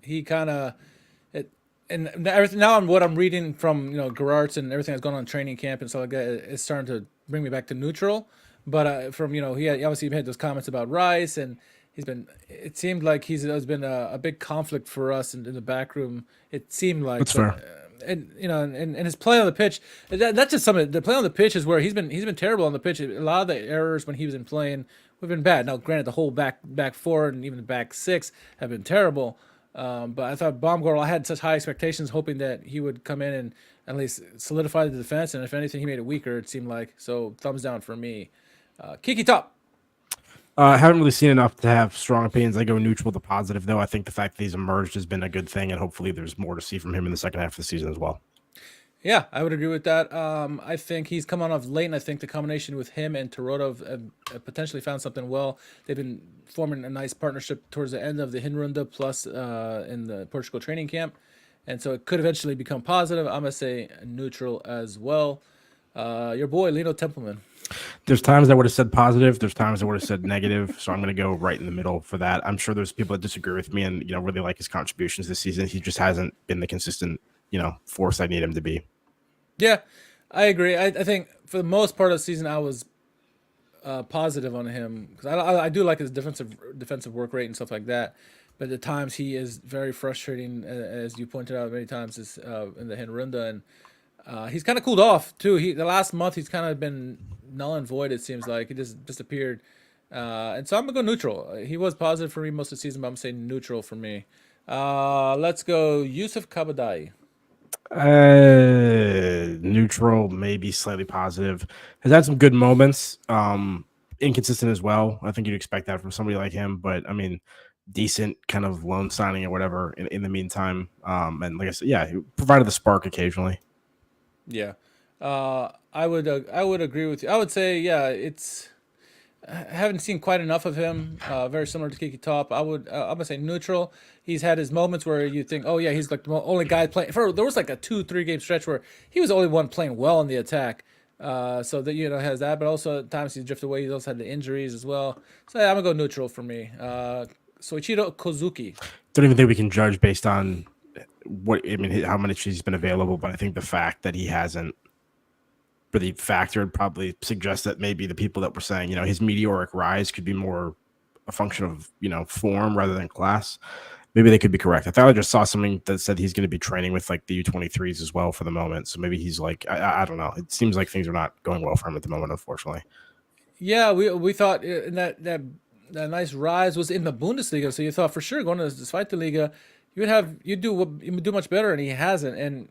He kind of and everything now. What I'm reading from Gerards and everything that's going on in training camp and stuff like that is starting to bring me back to neutral. But from he obviously made those comments about Rice, and it seemed like there's been a big conflict for us in the back room. It seemed like that's fair. And his play on the pitch, that's just something. The play on the pitch is where he's been terrible on the pitch. A lot of the errors when he was in playing have been bad. Now, granted, the whole back 4 and even the back 6 have been terrible. But I thought Baumgartel, I had such high expectations, hoping that he would come in and at least solidify the defense. And if anything, he made it weaker. It seemed like. So thumbs down for me. Kiki Top. Haven't really seen enough to have strong opinions. I go neutral to positive, though. I think the fact that he's emerged has been a good thing, and hopefully there's more to see from him in the second half of the season as well. Yeah, I would agree with that. I think he's come on off late, and I think the combination with him and Terodde have potentially found something well. They've been forming a nice partnership towards the end of the Hindrunde, plus in the Portugal training camp, and so it could eventually become positive. I'm going to say neutral as well. Your boy, Lino Tempelman. There's times I would have said positive. There's times I would have said negative. So I'm going to go right in the middle for that. I'm sure there's people that disagree with me and, really like his contributions this season. He just hasn't been the consistent, force I need him to be. Yeah, I agree. I think for the most part of the season, I was positive on him because I do like his defensive work rate and stuff like that. But at times he is very frustrating, as you pointed out many times in the Hindrunde, and he's kind of cooled off too. The last month he's kind of been null and void. It seems like he just disappeared, and so I'm gonna go neutral. He was positive for me most of the season, but I'm saying neutral for me. Let's go Yusuf Kabadai. Neutral, maybe slightly positive. Has had some good moments. Inconsistent as well. I think you'd expect that from somebody like him, but I mean, decent kind of loan signing or whatever in the meantime. And like I said, yeah, he provided the spark occasionally. Yeah, I would agree with you. I would say, yeah, I haven't seen quite enough of him. Very similar to Kiki Top. I'm gonna say neutral. He's had his moments where you think, oh yeah, he's like the only guy playing. There was like a 2-3 game stretch where he was the only one playing well in the attack. So that has that, but also at times he's drifted away. He's also had the injuries as well. So yeah, I'm gonna go neutral for me. Soichiro Kozuki. Don't even think we can judge based on how much he's been available, but I think the fact that he hasn't really factored probably suggests that maybe the people that were saying, his meteoric rise could be more a function of, form rather than class. Maybe they could be correct. I thought I just saw something that said he's going to be training with like the U23s as well for the moment. So maybe he's like, I don't know. It seems like things are not going well for him at the moment, unfortunately. Yeah, we thought that nice rise was in the Bundesliga. So you thought for sure going to the Zweite Liga, you'd do much better, and he hasn't. And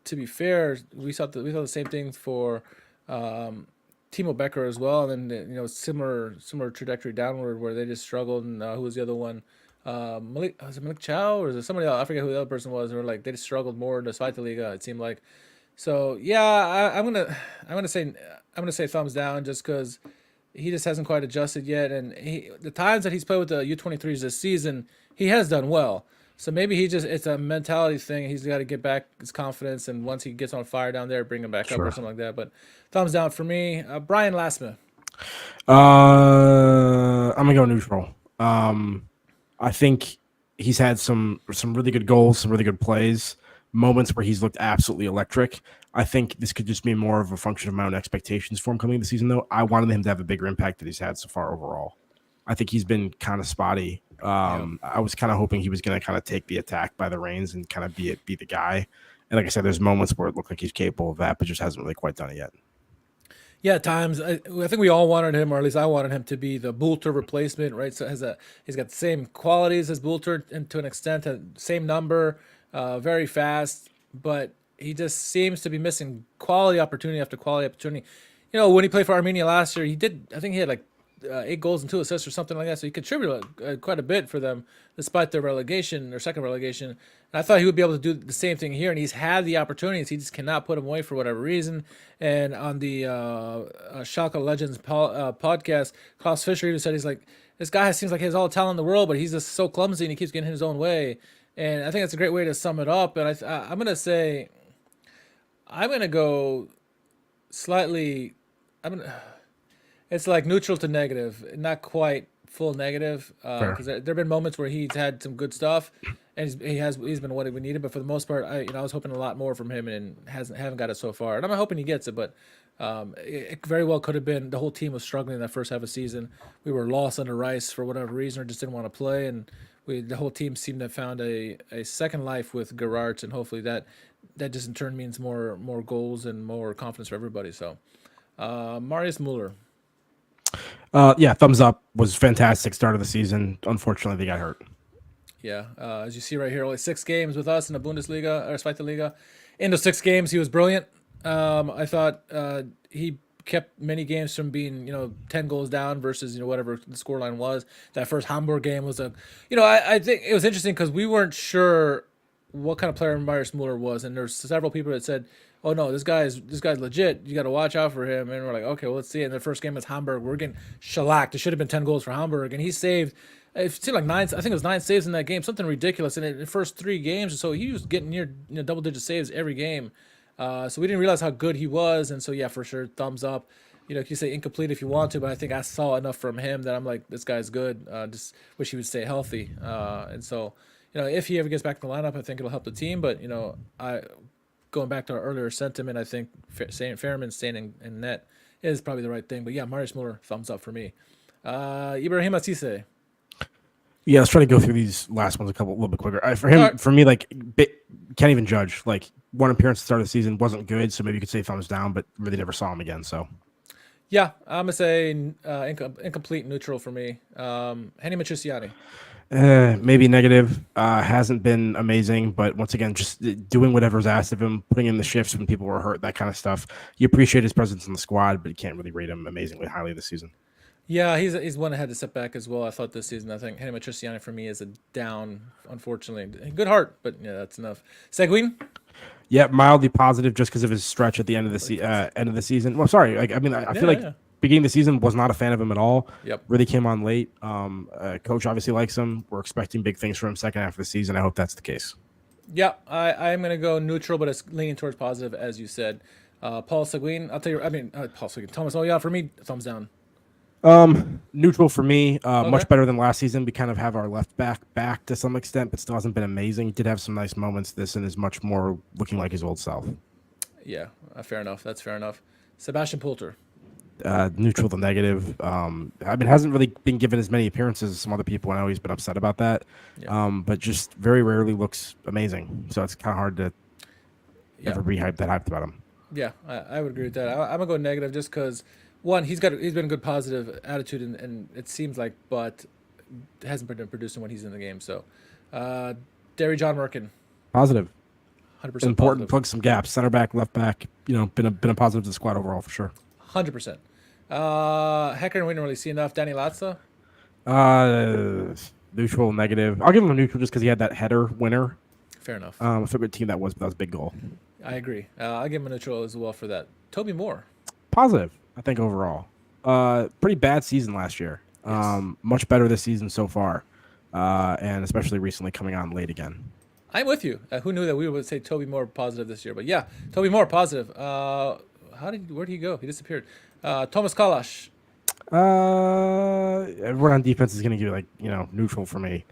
to be fair, we thought the same thing for Timo Becker as well, and then similar trajectory downward where they just struggled. And who was the other one? Was it Malik Chow or is it somebody else? I forget who the other person was. Or like they just struggled more in the Zweite Liga. It seemed like. So yeah, I'm gonna say thumbs down just because he just hasn't quite adjusted yet, and the times that he's played with the U23s this season, he has done well. So maybe it's a mentality thing. He's got to get back his confidence, and once he gets on fire down there, bring him back up or something like that. But thumbs down for me. Brian Lasma. I'm gonna go neutral. I think he's had some really good goals, some really good plays, moments where he's looked absolutely electric. I think this could just be more of a function of my own expectations for him coming this season, though. I wanted him to have a bigger impact than he's had so far overall. I think he's been kind of spotty. I was kind of hoping he was going to kind of take the attack by the reins and kind of be the guy. And like I said, there's moments where it looked like he's capable of that, but just hasn't really quite done it yet. Yeah, at times I think we all wanted him, or at least I wanted him to be the Boulter replacement, right? So he's got the same qualities as Boulter, and to an extent, same number, very fast, but he just seems to be missing quality opportunity after quality opportunity. When he played for Armenia last year, I think he had like 8 goals and 2 assists or something like that. So he contributed quite a bit for them, despite their relegation or second relegation. And I thought he would be able to do the same thing here, and he's had the opportunities. He just cannot put them away for whatever reason. And on the Schalke Legends podcast, Klaus Fischer even said he's like, this guy seems like he has all the talent in the world, but he's just so clumsy and he keeps getting his own way. And I think that's a great way to sum it up. And I'm going to say, I'm going to go slightly, it's like neutral to negative, not quite full negative. Because there have been moments where he's had some good stuff, and he's been what we needed. But for the most part, I was hoping a lot more from him, and haven't got it so far. And I'm hoping he gets it, but it very well could have been the whole team was struggling in that first half of the season. We were lost under Rice for whatever reason, or just didn't want to play, and the whole team seemed to have found a second life with Gerards, and hopefully that just in turn means more goals and more confidence for everybody. So, Marius Muller. Yeah, thumbs up. Was fantastic start of the season. Unfortunately, they got hurt. Yeah, as you see right here, only 6 games with us in the Bundesliga or Zweite Liga. In those 6 games, he was brilliant. I thought he kept many games from being 10 goals down versus whatever the scoreline was. That first Hamburg game was I think it was interesting because we weren't sure what kind of player Marius Muller was, and there's several people that said, oh no, this guy's legit. You got to watch out for him. And we're like, okay, well, let's see. And the first game was Hamburg. We're getting shellacked. It should have been 10 goals for Hamburg, and he saved. It seemed like 9. I think it was 9 saves in that game, something ridiculous. And in the first 3 games or so, he was getting near double-digit saves every game. So we didn't realize how good he was. And so yeah, for sure, thumbs up. You can say incomplete if you want to, but I think I saw enough from him that I'm like, this guy's good. Just wish he would stay healthy. And so if he ever gets back in the lineup, I think it'll help the team. But going back to our earlier sentiment, I think Fairman staying in net is probably the right thing. But yeah, Marius Muller, thumbs up for me. Ibrahim Asise. Yeah, let's try to go through these last ones a little bit quicker. For me, like, can't even judge. Like, one appearance at the start of the season wasn't good, so maybe you could say thumbs down, but really never saw him again. So, yeah, I'm gonna say incomplete, neutral for me. Henny Matriciani. Maybe negative. Hasn't been amazing, but once again, just doing whatever's asked of him, putting in the shifts when people were hurt, that kind of stuff. You appreciate his presence in the squad, but you can't really rate him amazingly highly this season. Yeah, he's one that had to step back as well. I thought this season. I think Henny Matriciani for me is a down, unfortunately. Good heart, but yeah, that's enough. Seguin. Yeah, mildly positive just because of his stretch at the end of the season. Well, sorry, I feel like beginning of the season was not a fan of him at all. Yep. Really came on late. Coach obviously likes him. We're expecting big things from him second half of the season. I hope that's the case. Yeah, I'm going to go neutral, but it's leaning towards positive, as you said. Paul Seguin, I'll tell you. I mean, Paul Seguin, Thomas. Oh yeah, for me, thumbs down. Neutral for me. Okay. Much better than last season. We kind of have our left back to some extent, but still hasn't been amazing. He did have some nice moments this, and is much more looking like his old self. Yeah, fair enough. That's fair enough. Sebastian Poulter. Neutral to negative. I mean, hasn't really been given as many appearances as some other people. I know he's been upset about that. Yeah. But just very rarely looks amazing. So it's kind of hard to ever be hyped about him. Yeah, I would agree with that. I'm gonna go negative just because one, he's been a good positive attitude, and it seems like, but hasn't been producing when he's in the game. So, Derry John Merkin, Positive. 100% Important. positive. Plug some gaps. Center back, left back. Been a positive to the squad overall for sure. 100%. Hecker, we didn't really see enough. Danny Latza. Neutral, negative. I'll give him a neutral just because he had that header winner. Fair enough. I forget what team that was, but that was a big goal. I agree. I'll give him a neutral as well for that. Toby Moore. Positive, I think overall. Pretty bad season last year. Yes. Much better this season so far, and especially recently coming on late again. I'm with you. Who knew that we would say Toby Moore positive this year? But yeah, Toby Moore positive. Where did he go? He disappeared. Thomas Kalash. Everyone on defense is going to give neutral for me.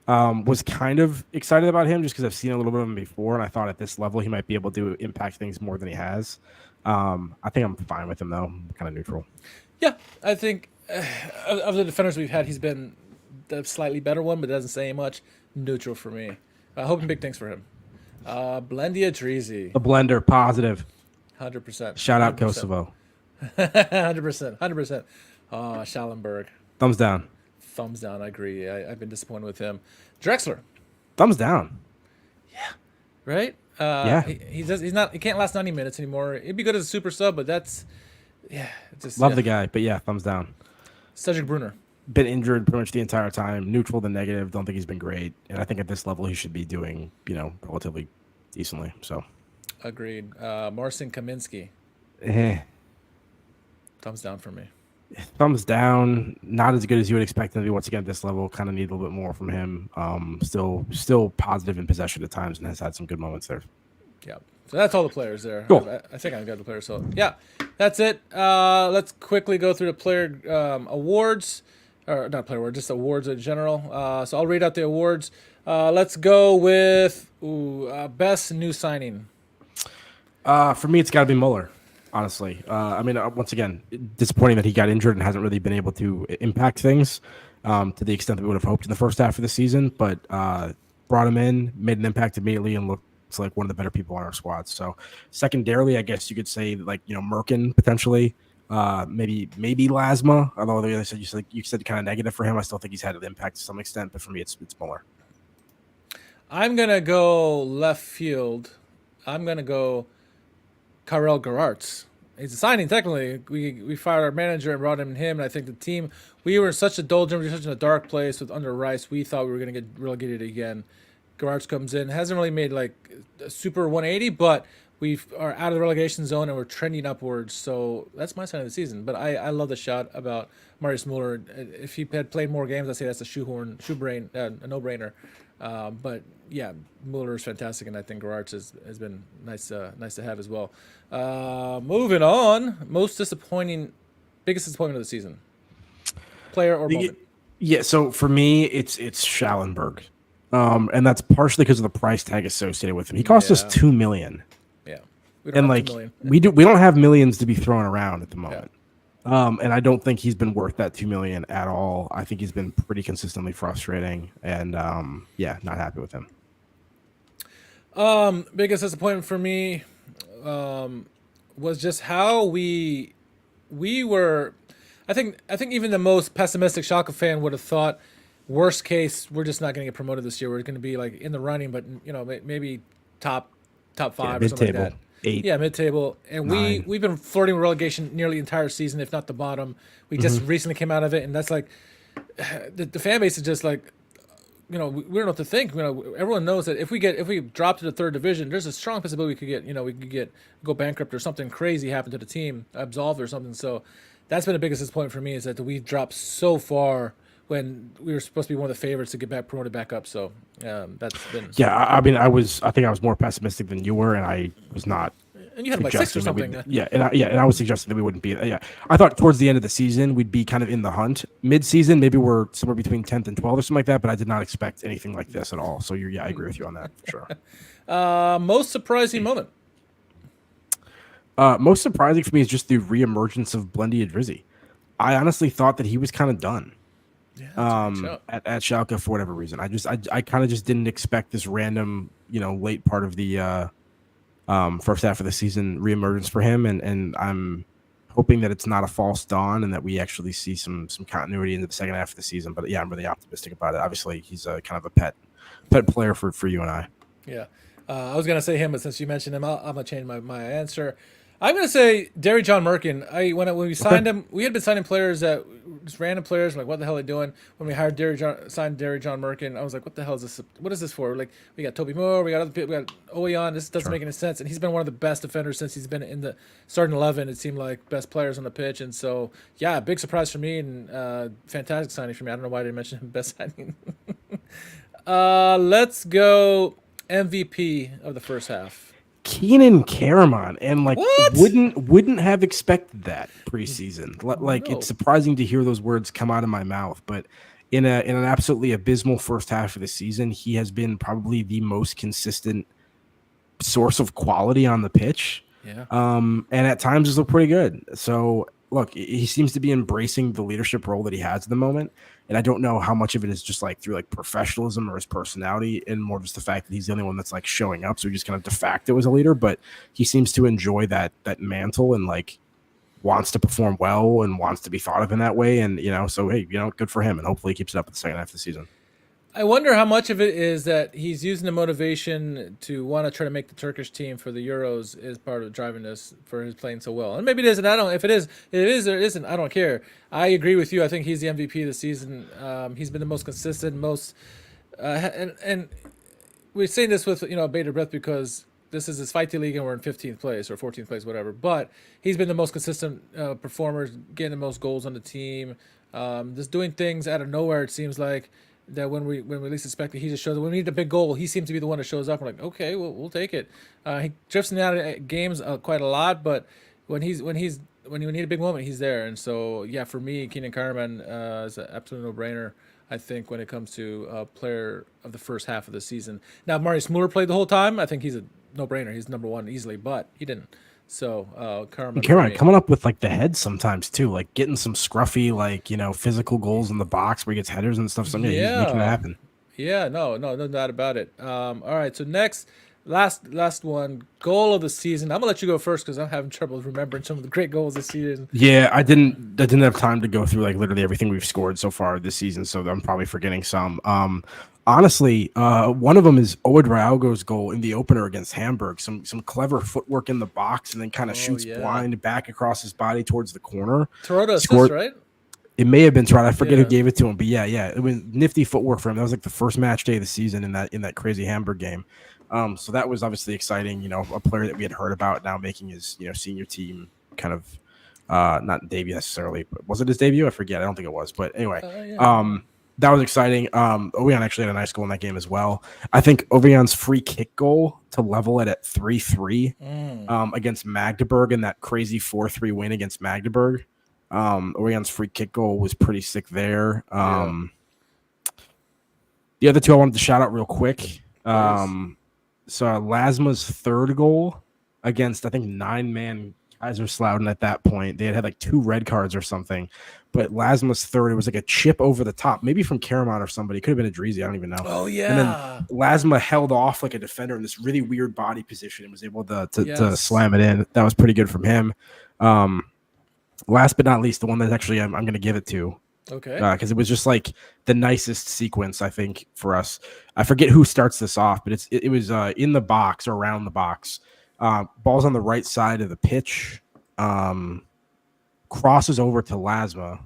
Was kind of excited about him just because I've seen a little bit of him before, and I thought at this level he might be able to impact things more than he has. I think I'm fine with him though. I'm kind of neutral. Yeah, I think of the defenders we've had, he's been the slightly better one, but doesn't say much. Neutral for me. Hoping big things for him. Blendia Treasy. The blender, positive. 100%. Shout out Kosovo. 100%. 100%. Schallenberg. Thumbs down. Thumbs down. I agree. I've been disappointed with him. Drexler. Thumbs down. Right? Yeah. He can't last 90 minutes anymore. He'd be good as a super sub, but that's Love the guy, but yeah, thumbs down. Cedric Brunner. Been injured pretty much the entire time. Neutral to negative. Don't think he's been great, and I think at this level he should be doing relatively decently. So Agreed. Marcin Kaminsky. Thumbs down for me. Thumbs down. Not as good as you would expect him to be once again at this level. Kind of need a little bit more from him. Still positive in possession at times and has had some good moments there. Yeah. So that's all the players there. Cool. I think I've got the players. So yeah, that's it. Let's quickly go through the player awards, or not player awards, just awards in general. So I'll read out the awards. Let's go with best new signing. For me, it's got to be Muller. Honestly, I mean, once again, disappointing that he got injured and hasn't really been able to impact things to the extent that we would have hoped in the first half of the season. But brought him in, made an impact immediately, and looks like one of the better people on our squad. So, secondarily, I guess you could say Merkin potentially, maybe Lasma. Although you said kind of negative for him, I still think he's had an impact to some extent. But for me, it's Muller. I'm gonna go left field. I'm gonna go Karel Gerards. He's a signing technically. We fired our manager and brought him. And I think the team, we were in such a doldrum, we were such in a dark place with under Rice. We thought we were going to get relegated again. Gerards comes in, hasn't really made like a super 180, but we are out of the relegation zone and we're trending upwards. So that's my sign of the season. But I love the shot about Marius Muller. If he had played more games, I'd say that's a a no-brainer. But yeah, Muller is fantastic, and I think Gerards has been nice to have as well. Moving on, biggest disappointment of the season, player or moment. Yeah, so for me, it's Schallenberg, and that's partially because of the price tag associated with him. He cost us $2 million. Yeah, we don't have millions to be thrown around at the moment. And I don't think he's been worth that $2 million at all. I think he's been pretty consistently frustrating, and not happy with him. Biggest disappointment for me was just how we were. I think even the most pessimistic Schalke fan would have thought, worst case, we're just not going to get promoted this year. We're going to be like in the running, but maybe top 5 or something like that. 8. Yeah, mid-table. And 9. we've been flirting with relegation nearly the entire season, if not the bottom. We just recently came out of it, and that's like the fan base is just like, we don't know what to think. Everyone knows that if we drop to the third division, there's a strong possibility we could go bankrupt or something crazy happen to the team, absolved or something. So that's been the biggest disappointment for me, is that we dropped so far when we were supposed to be one of the favorites to get promoted back up. So that's been. Yeah, I mean, I think I was more pessimistic than you were, and I was not And you had him like 6 or something. And I was suggesting that we wouldn't be. Yeah, I thought towards the end of the season we'd be kind of in the hunt. Mid-season, maybe we're somewhere between 10th and 12th or something like that. But I did not expect anything like this at all. So I agree with you on that for sure. Most surprising moment. Most surprising for me is just the reemergence of Blendy Adrizzi. I honestly thought that he was kind of done. Yeah, at Schalke for whatever reason. I kind of just didn't expect this random, late part of the first half of the season reemergence for him, and I'm hoping that it's not a false dawn and that we actually see some continuity into the second half of the season. But yeah, I'm really optimistic about it. Obviously, he's kind of a pet player for you and I. Yeah, I was gonna say him, but since you mentioned him, I'm gonna change my answer. I'm gonna say Derry John Merkin. When we signed him, we had been signing players that just random players. Like, what the hell are they doing? When we signed Derry John Merkin, I was like, what the hell is this? What is this for? Like, we got Toby Moore, we got other people, we got Oweon. This doesn't make any sense. And he's been one of the best defenders since he's been in the starting 11. It seemed like best players on the pitch. And so, yeah, big surprise for me and fantastic signing for me. I don't know why I didn't mention him best signing. Let's go MVP of the first half. Keenan Karaman, and What? wouldn't have expected that preseason. Like, No. it's surprising to hear those words come out of my mouth, but in an absolutely abysmal first half of the season, he has been probably the most consistent source of quality on the pitch. Yeah. And at times has looked pretty good. So look, he seems to be embracing the leadership role that he has at the moment. And I don't know how much of it is just like through like professionalism or his personality, and more just the fact that he's the only one that's like showing up. So he just kind of de facto is a leader, but he seems to enjoy that mantle and like wants to perform well and wants to be thought of in that way. And, so, hey, good for him. And hopefully he keeps it up in the second half of the season. I wonder how much of it is that he's using the motivation to want to try to make the Turkish team for the Euros as part of driving this for his playing so well. And maybe it isn't. If it is or isn't, I don't care. I agree with you. I think he's the MVP of the season. He's been the most consistent, and we're saying this with bated breath because this is his fight league and we're in 15th place or 14th place, whatever. But he's been the most consistent performer, getting the most goals on the team, just doing things out of nowhere. It seems like. That when we least expect it, he just shows up. When we need a big goal, he seems to be the one that shows up. We're like, okay, we'll take it. He drifts in and out of games quite a lot, but when we need a big moment, he's there. And so, yeah, for me, Keenan Karaman is an absolute no-brainer, I think, when it comes to player of the first half of the season. Now, if Marius Muller played the whole time, I think he's a no-brainer. He's number one easily, but he didn't. So Karaman coming up with like the head sometimes too, like getting some scruffy, like physical goals in the box where he gets headers and stuff. So he's making it happen. Yeah, no doubt about it. All right, so next, last one, goal of the season. I'm gonna let you go first because I'm having trouble remembering some of the great goals this season. Yeah, I didn't have time to go through like literally everything we've scored so far this season, so I'm probably forgetting some. Honestly, one of them is Oed Raogo's goal in the opener against Hamburg. Some clever footwork in the box, and then kind of shoots blind back across his body towards the corner. Toronto assist, right? It may have been Toronto. I forget who gave it to him, but yeah, it was nifty footwork for him. That was like the first match day of the season in that crazy Hamburg game. So that was obviously exciting. A player that we had heard about now making his senior team kind of not debut necessarily, but was it his debut? I forget. I don't think it was, but anyway. That was exciting. Oweon actually had a nice goal in that game as well. I think Oveon's free kick goal to level it at 3-3 against Magdeburg in that crazy 4-3 win against Magdeburg. Oveon's free kick goal was pretty sick there. The other two I wanted to shout out real quick. So Lasma's third goal against, I think, 9-man Kaiserslautern at that point. They had like 2 red cards or something. But Lasma's third, it was like a chip over the top, maybe from Karaman or somebody. It could have been Adrizzi. I don't even know. Oh, yeah. And then Lasma held off like a defender in this really weird body position and was able to slam it in. That was pretty good from him. Last but not least, the one that actually I'm going to give it to. Okay. Because it was just like the nicest sequence, I think, for us. I forget who starts this off, but it was in the box or around the box. Ball's on the right side of the pitch. Crosses over to Lasma,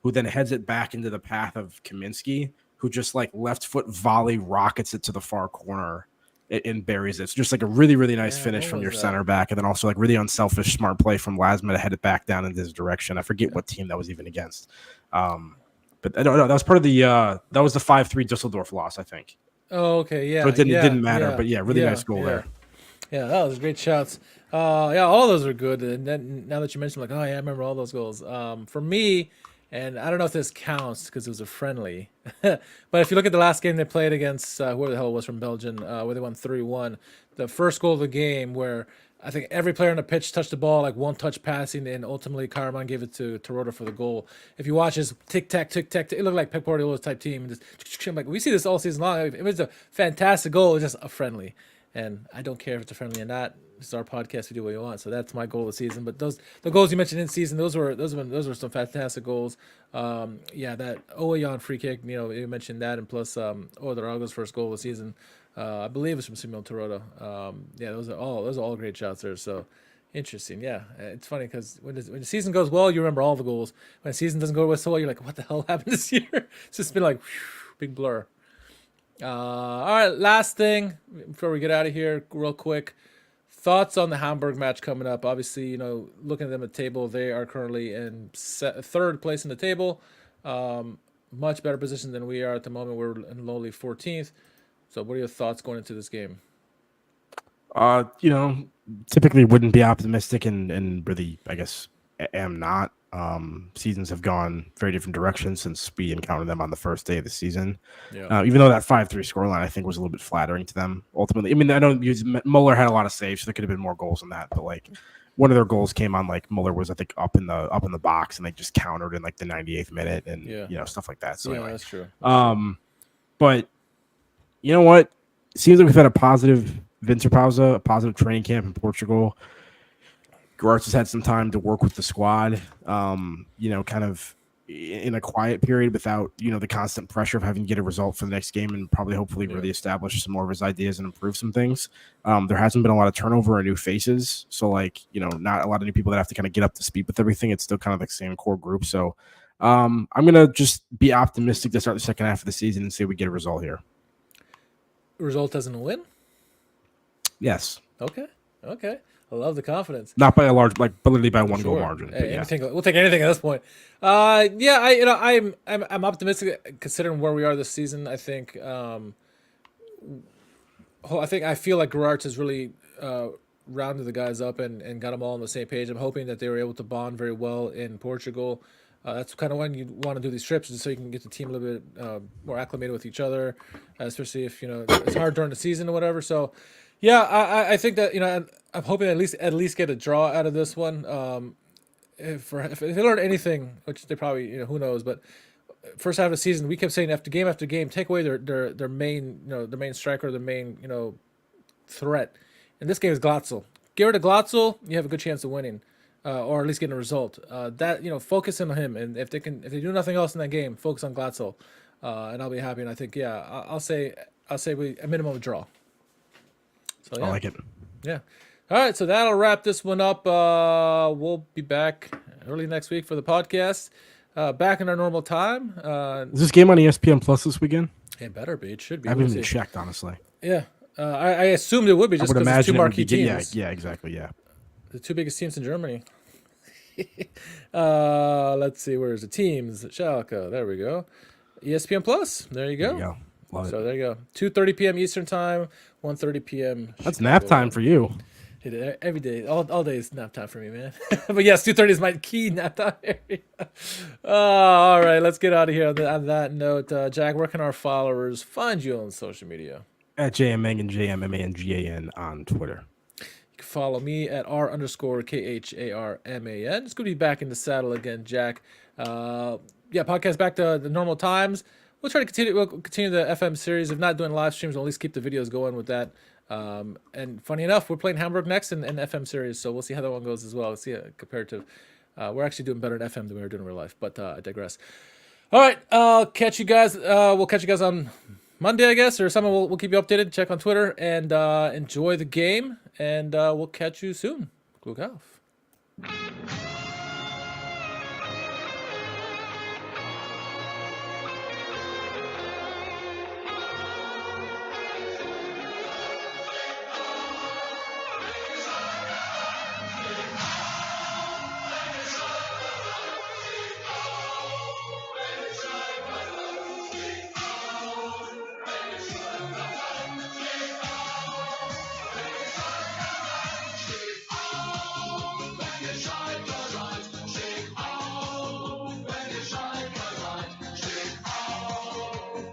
who then heads it back into the path of Kaminsky, who just like left foot volley rockets it to the far corner and buries it. It's just like a really, really nice finish from your center back. And then also like really unselfish, smart play from Lasma to head it back down in his direction. I forget what team that was even against. But I don't know. That was part of the that was the 5-3 Dusseldorf loss, I think. Oh, okay. Yeah. So it didn't matter. But yeah, really nice goal there. Yeah, that was great shots. Yeah, all those are good. And then now that you mentioned, like, oh yeah, I remember all those goals. For me, and I don't know if this counts because it was a friendly, but if you look at the last game they played against whoever the hell it was from Belgium, where they won 3-1, the first goal of the game where I think every player on the pitch touched the ball, like one touch passing, and ultimately Karaman gave it to Rota for the goal. If you watch his tic tac, it looked like Pep Guardiola's type team. And just like we see this all season long. It was a fantastic goal. It was just a friendly. And I don't care if it's a friendly or not. It's our podcast. We do what we want. So that's my goal of the season. But the goals you mentioned in season, those were some fantastic goals. Yeah, that Owayan free kick. You mentioned that, and plus Odrago's first goal of the season. I believe it's from Simon Torota. Yeah, those are all great shots there. So interesting. Yeah, it's funny because when the season goes well, you remember all the goals. When the season doesn't go so well, you're like, what the hell happened this year? It's just been like whew, big blur. All right, last thing before we get out of here, real quick. Thoughts on the Hamburg match coming up? Obviously, looking at them at the table, they are currently in third place in the table. Much better position than we are at the moment. We're in lowly 14th. So what are your thoughts going into this game? Typically wouldn't be optimistic and really, I guess, am not. Seasons have gone very different directions since we encountered them on the first day of the season. Yeah. Even though that 5-3 scoreline, I think, was a little bit flattering to them. Ultimately, I mean, I don't use Muller had a lot of saves, so there could have been more goals than that. But like, one of their goals came on like Muller was, I think, up in the box, and they just countered in like the 98th minute, and stuff like that. So yeah, anyway, that's true. But you know what? It seems like we've had a positive Winterpause, a positive training camp in Portugal. Gerards has had some time to work with the squad, kind of in a quiet period without, the constant pressure of having to get a result for the next game and probably hopefully really establish some more of his ideas and improve some things. There hasn't been a lot of turnover or new faces. So not a lot of new people that have to kind of get up to speed with everything. It's still kind of like the same core group. So I'm going to just be optimistic to start the second half of the season and see if we get a result here. Result as in a win? Yes. Okay. I love the confidence. Not by a large, but literally by one goal margin. We'll take anything at this point. I'm optimistic considering where we are this season. I think I feel like Gerards has really rounded the guys up and got them all on the same page. I'm hoping that they were able to bond very well in Portugal. That's kind of when you want to do these trips, so you can get the team a little bit more acclimated with each other, especially if it's hard during the season or whatever. So. Yeah, I think that I'm hoping at least get a draw out of this one. If they learn anything, which they probably who knows, but first half of the season we kept saying after game, take away their main their main striker, their main threat. And this game is Glatzel. Get rid of Glatzel, you have a good chance of winning, or at least getting a result. Focus on him, and if they do nothing else in that game, focus on Glatzel, and I'll be happy. And I think I'll say we a minimum of a draw. So, yeah. I like it. Yeah. All right, so that'll wrap this one up. We'll be back early next week for the podcast. Back in our normal time. Is this game on ESPN Plus this weekend? It better be. It should be. I haven't even checked, honestly. Yeah. I assumed it would be just because it's two marquee teams. Yeah, exactly, yeah. The two biggest teams in Germany. Let's see, where's the teams? Schalke. There we go. ESPN Plus. There you go. There you go. Love so it. there you go. 2:30 p.m. Eastern time, 1:30 p.m. That's nap time for you. Every day, all day is nap time for me, man. But yes, 2:30 is my key nap time area. All right, let's get out of here on that note. Jack, where can our followers find you on social media? At JMMangan, JMMANGAN on Twitter. You can follow me at R_KHARMAN. It's good to be back in the saddle again, Jack. Podcast back to the normal times. We'll continue the FM series. If not doing live streams, we'll at least keep the videos going with that. And funny enough, we're playing Hamburg next in FM series, so we'll see how that one goes as well. We'll see a comparative. We're actually doing better in FM than we were doing in real life, but I digress. All right, I'll catch you guys. We'll catch you guys on Monday, I guess, or something. We'll keep you updated. Check on Twitter and enjoy the game, and we'll catch you soon. Glück auf.